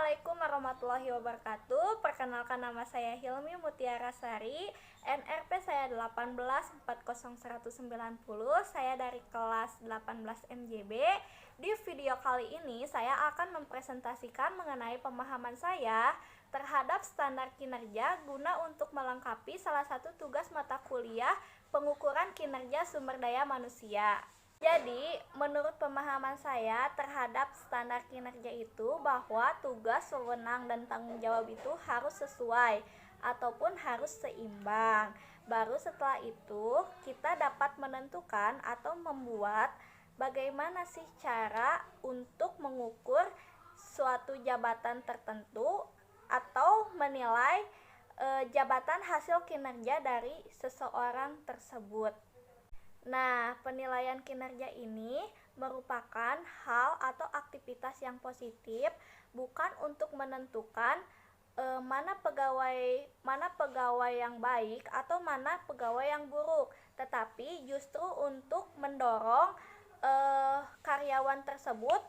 Assalamualaikum warahmatullahi wabarakatuh. Perkenalkan, nama saya Hilmi Mutiara Sari, NRP saya 1840190. Saya dari kelas 18 MJB. Di video kali ini saya akan mempresentasikan mengenai pemahaman saya terhadap standar kinerja guna untuk melengkapi salah satu tugas mata kuliah pengukuran kinerja sumber daya manusia. Jadi, menurut pemahaman saya terhadap standar kinerja itu bahwa tugas, wewenang, dan tanggung jawab itu harus sesuai ataupun harus seimbang. Baru setelah itu kita dapat menentukan atau membuat bagaimana sih cara untuk mengukur suatu jabatan tertentu atau menilai jabatan hasil kinerja dari seseorang tersebut. Nah, penilaian kinerja ini merupakan hal atau aktivitas yang positif, bukan untuk menentukan mana pegawai yang baik atau mana pegawai yang buruk, tetapi justru untuk mendorong karyawan tersebut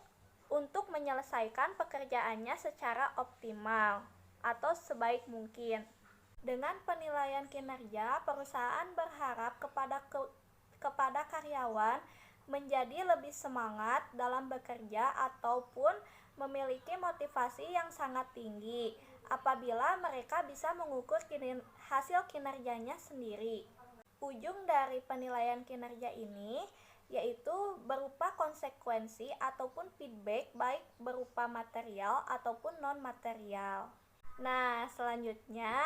untuk menyelesaikan pekerjaannya secara optimal atau sebaik mungkin. Dengan penilaian kinerja, perusahaan berharap kepada karyawan menjadi lebih semangat dalam bekerja ataupun memiliki motivasi yang sangat tinggi apabila mereka bisa mengukur hasil kinerjanya sendiri. Ujung dari penilaian kinerja ini yaitu berupa konsekuensi ataupun feedback, baik berupa material ataupun non-material. Nah, selanjutnya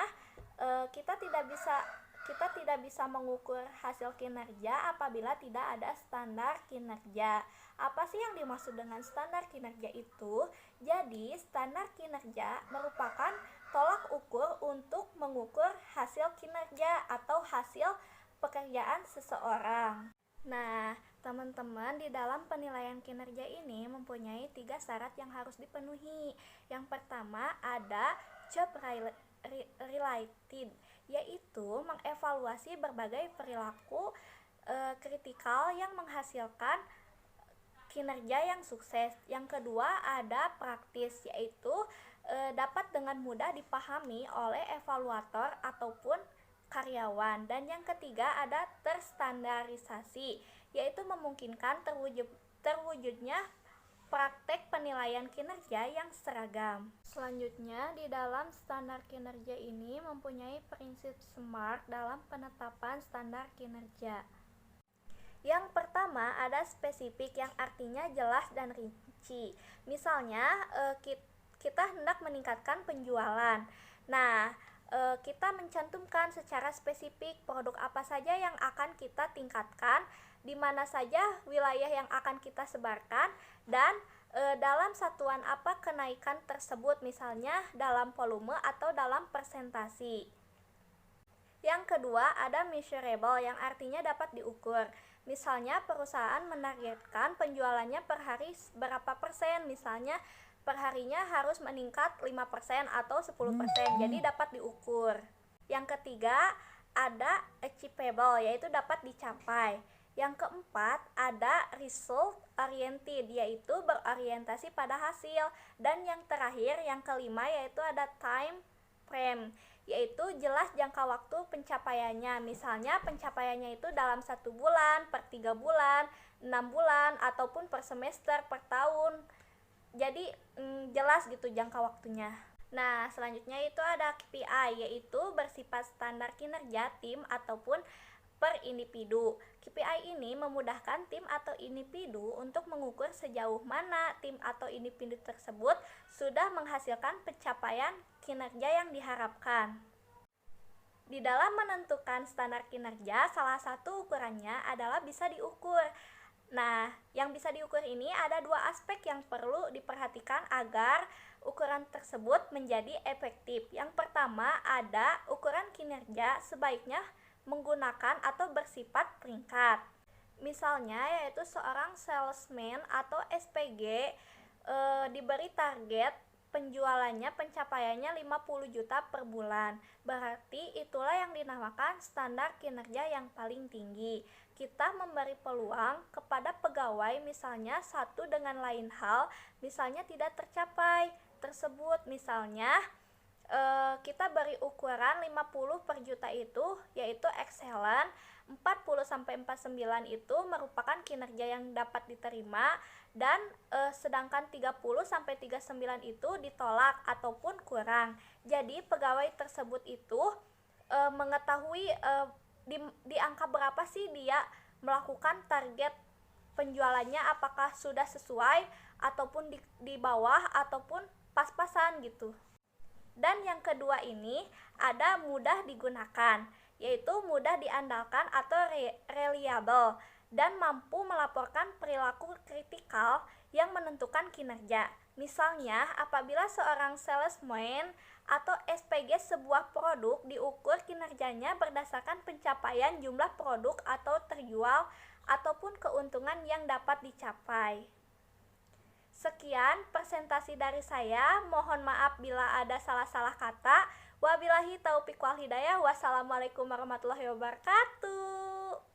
kita tidak bisa mengukur hasil kinerja apabila tidak ada standar kinerja. Apa sih yang dimaksud dengan standar kinerja itu? Jadi, standar kinerja merupakan tolak ukur untuk mengukur hasil kinerja atau hasil pekerjaan seseorang. Nah, teman-teman, di dalam penilaian kinerja ini mempunyai 3 syarat yang harus dipenuhi. Yang pertama ada job related, yaitu mengevaluasi berbagai perilaku kritikal yang menghasilkan kinerja yang sukses. Yang kedua ada praktis, yaitu dapat dengan mudah dipahami oleh evaluator ataupun karyawan. Dan yang ketiga ada terstandarisasi, yaitu memungkinkan terwujudnya praktek penilaian kinerja yang seragam. Selanjutnya, di dalam standar kinerja ini mempunyai prinsip SMART dalam penetapan standar kinerja. Yang pertama ada spesifik, yang artinya jelas dan rinci. Misalnya kita hendak meningkatkan penjualan. Nah, kita mencantumkan secara spesifik produk apa saja yang akan kita tingkatkan, di mana saja wilayah yang akan kita sebarkan, dan dalam satuan apa kenaikan tersebut, misalnya dalam volume atau dalam persentasi. Yang kedua ada measurable, yang artinya dapat diukur. Misalnya perusahaan menargetkan penjualannya per hari berapa persen, misalnya perharinya harus meningkat 5% atau 10%, jadi dapat diukur. Yang ketiga ada achievable, yaitu dapat dicapai. Yang keempat ada result oriented, yaitu berorientasi pada hasil. Dan yang terakhir, yang kelima, yaitu ada time frame, yaitu jelas jangka waktu pencapaiannya. Misalnya pencapaiannya itu dalam 1 bulan, per 3 bulan, 6 bulan, ataupun per semester, per tahun. Jadi jelas gitu jangka waktunya. Nah, selanjutnya itu ada KPI, yaitu bersifat standar kinerja tim ataupun per individu. KPI ini memudahkan tim atau individu untuk mengukur sejauh mana tim atau individu tersebut sudah menghasilkan pencapaian kinerja yang diharapkan. Di dalam menentukan standar kinerja, salah satu ukurannya adalah bisa diukur. Nah, yang bisa diukur ini ada 2 aspek yang perlu diperhatikan agar ukuran tersebut menjadi efektif. Yang pertama ada ukuran kinerja sebaiknya menggunakan atau bersifat peringkat. Misalnya yaitu seorang salesman atau SPG diberi target penjualannya pencapaiannya 50 juta per bulan. Berarti itulah yang dinamakan standar kinerja yang paling tinggi. Kita memberi peluang kepada pegawai misalnya satu dengan lain hal, misalnya tidak tercapai, tersebut. Misalnya kita beri ukuran 50 per juta itu yaitu excellent, 40 sampai 49 itu merupakan kinerja yang dapat diterima, dan sedangkan 30 sampai 39 itu ditolak ataupun kurang. Jadi pegawai tersebut itu mengetahui di angka berapa sih dia melakukan target penjualannya, apakah sudah sesuai ataupun di bawah ataupun pas-pasan gitu. Dan yang kedua ini ada mudah digunakan, yaitu mudah diandalkan atau reliable dan mampu melaporkan perilaku kritikal yang menentukan kinerja. Misalnya, apabila seorang salesman atau SPG sebuah produk diukur kinerjanya berdasarkan pencapaian jumlah produk atau terjual ataupun keuntungan yang dapat dicapai. Sekian presentasi dari saya, mohon maaf bila ada salah-salah kata. Wabillahi taufiq wal hidayah. Wassalamualaikum warahmatullahi wabarakatuh.